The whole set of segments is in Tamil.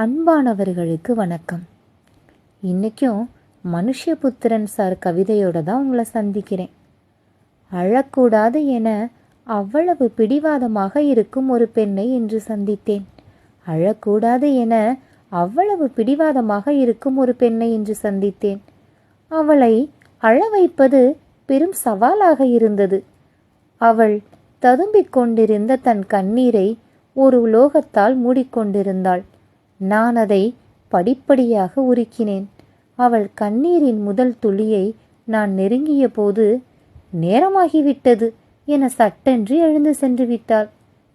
அன்பானவர்களுக்கு வணக்கம். இன்றைக்கும் மனுஷபுத்திரன் சார் கவிதையோடு தான் உங்களை சந்திக்கிறேன். அழக்கூடாது என அவ்வளவு பிடிவாதமாக இருக்கும் ஒரு பெண்ணை இன்று சந்தித்தேன். அழக்கூடாது என அவ்வளவு பிடிவாதமாக இருக்கும் ஒரு பெண்ணை இன்று சந்தித்தேன். அவளை அழ வைப்பது பெரும் சவாலாக இருந்தது. அவள் ததும்பிக் கொண்டிருந்த தன் கண்ணீரை ஒரு உலோகத்தால் மூடிக்கொண்டிருந்தாள். நான் அதை படிப்படியாக உருக்கினேன். அவள் கண்ணீரின் முதல் துளியை நான் நெருங்கிய போது, நேரமாகிவிட்டது என சட்டென்று எழுந்து சென்று விட்டாள்.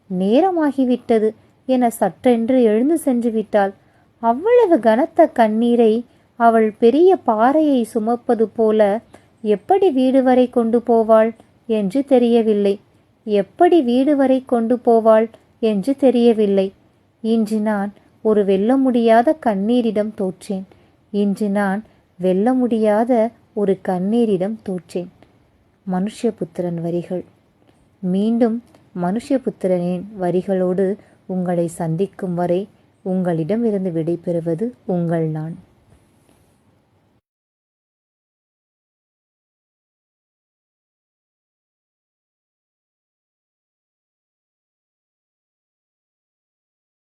நேரமாகிவிட்டது என சட்டென்று எழுந்து சென்று விட்டாள். அவ்வளவு கனத்த கண்ணீரை அவள் பெரிய பாறையை சுமப்பது போல எப்படி வீடு வரை கொண்டு போவாள் என்று தெரியவில்லை. எப்படி வீடு வரை கொண்டு போவாள் என்று தெரியவில்லை. இன்று நான் ஒரு வெல்ல முடியாத கண்ணீரிடம் தோற்றேன். இன்று நான் வெல்ல முடியாத ஒரு கண்ணீரிடம் தோற்றேன். மனுஷபுத்திரன் வரிகள். மீண்டும் மனுஷபுத்திரனின் வரிகளோடு உங்களை சந்திக்கும் வரை உங்களிடமிருந்து விடைபெறுவது உங்கள் நான்.